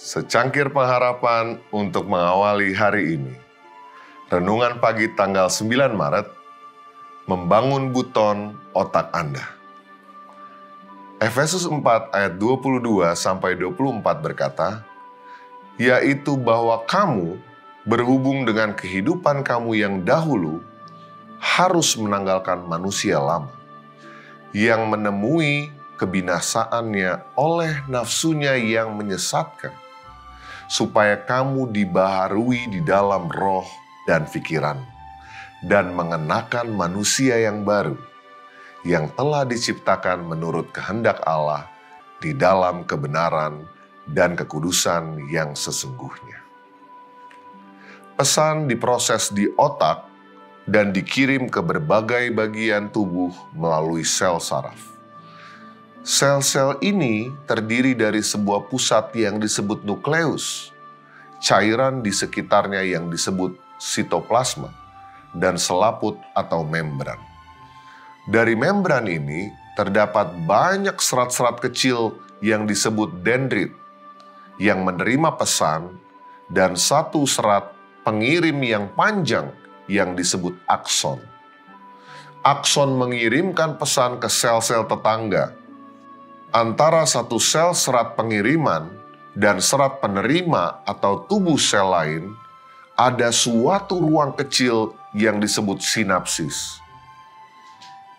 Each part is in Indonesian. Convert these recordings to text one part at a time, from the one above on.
Secangkir pengharapan untuk mengawali hari ini. Renungan pagi tanggal 9 Maret, membangun buton otak Anda. Efesus 4 ayat 22-24 berkata, yaitu bahwa kamu berhubung dengan kehidupan kamu yang dahulu harus menanggalkan manusia lama, yang menemui kebinasaannya oleh nafsunya yang menyesatkan, supaya kamu dibaharui di dalam roh dan pikiran, dan mengenakan manusia yang baru, yang telah diciptakan menurut kehendak Allah di dalam kebenaran dan kekudusan yang sesungguhnya. Pesan diproses di otak dan dikirim ke berbagai bagian tubuh melalui sel saraf. Sel-sel ini terdiri dari sebuah pusat yang disebut nukleus, cairan di sekitarnya yang disebut sitoplasma, dan selaput atau membran. Dari membran ini terdapat banyak serat-serat kecil yang disebut dendrit, yang menerima pesan, dan satu serat pengirim yang panjang yang disebut akson. Akson mengirimkan pesan ke sel-sel tetangga. Antara satu sel serat pengiriman dan serat penerima atau tubuh sel lain, ada suatu ruang kecil yang disebut sinapsis.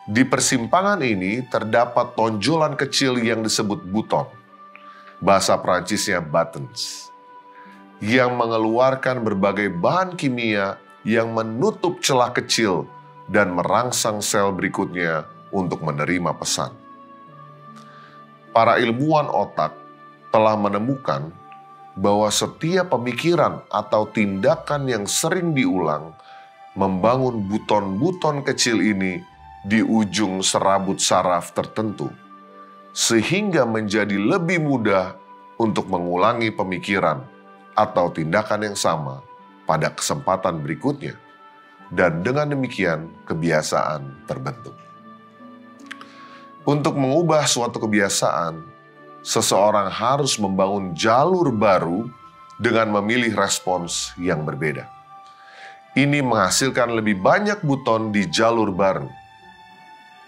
Di persimpangan ini terdapat tonjolan kecil yang disebut buton, bahasa Prancisnya buttons, yang mengeluarkan berbagai bahan kimia yang menutup celah kecil dan merangsang sel berikutnya untuk menerima pesan. Para ilmuwan otak telah menemukan bahwa setiap pemikiran atau tindakan yang sering diulang membangun buton-buton kecil ini di ujung serabut saraf tertentu, sehingga menjadi lebih mudah untuk mengulangi pemikiran atau tindakan yang sama pada kesempatan berikutnya, dan dengan demikian kebiasaan terbentuk. Untuk mengubah suatu kebiasaan, seseorang harus membangun jalur baru dengan memilih respons yang berbeda. Ini menghasilkan lebih banyak buton di jalur baru.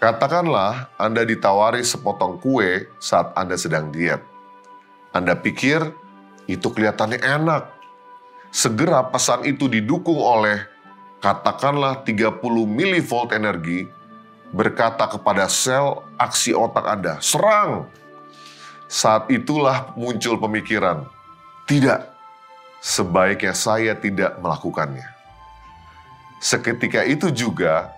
Katakanlah Anda ditawari sepotong kue saat Anda sedang diet. Anda pikir itu kelihatannya enak. Segera pesan itu didukung oleh katakanlah 30 mV energi berkata kepada sel aksi otak Anda, serang. Saat itulah muncul pemikiran, tidak, sebaiknya saya tidak melakukannya. Seketika itu juga,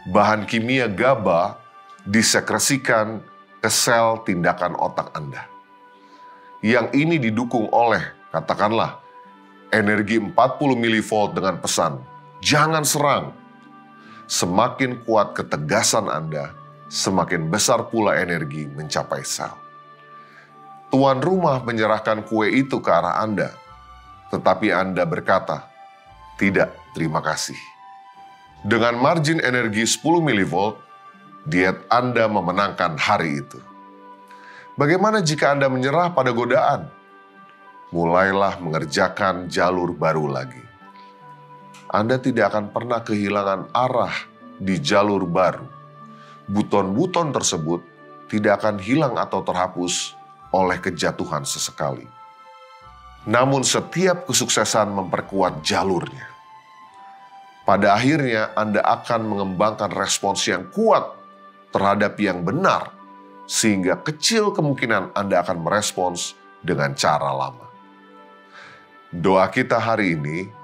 bahan kimia GABA disekresikan ke sel tindakan otak Anda. Yang ini didukung oleh, katakanlah, energi 40 mV dengan pesan, jangan serang. Semakin kuat ketegasan Anda, semakin besar pula energi mencapai sel. Tuan rumah menyerahkan kue itu ke arah Anda, tetapi Anda berkata, tidak, terima kasih. Dengan margin energi 10 mV, diet Anda memenangkan hari itu. Bagaimana jika Anda menyerah pada godaan? Mulailah mengerjakan jalur baru lagi. Anda tidak akan pernah kehilangan arah di jalur baru. Buton-buton tersebut tidak akan hilang atau terhapus oleh kejatuhan sesekali. Namun setiap kesuksesan memperkuat jalurnya. Pada akhirnya Anda akan mengembangkan respons yang kuat terhadap yang benar, sehingga kecil kemungkinan Anda akan merespons dengan cara lama. Doa kita hari ini,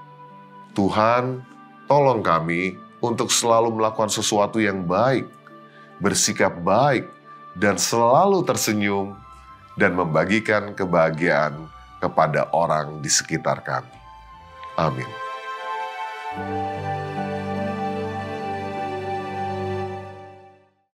Tuhan, tolong kami untuk selalu melakukan sesuatu yang baik, bersikap baik, dan selalu tersenyum, dan membagikan kebahagiaan kepada orang di sekitar kami. Amin.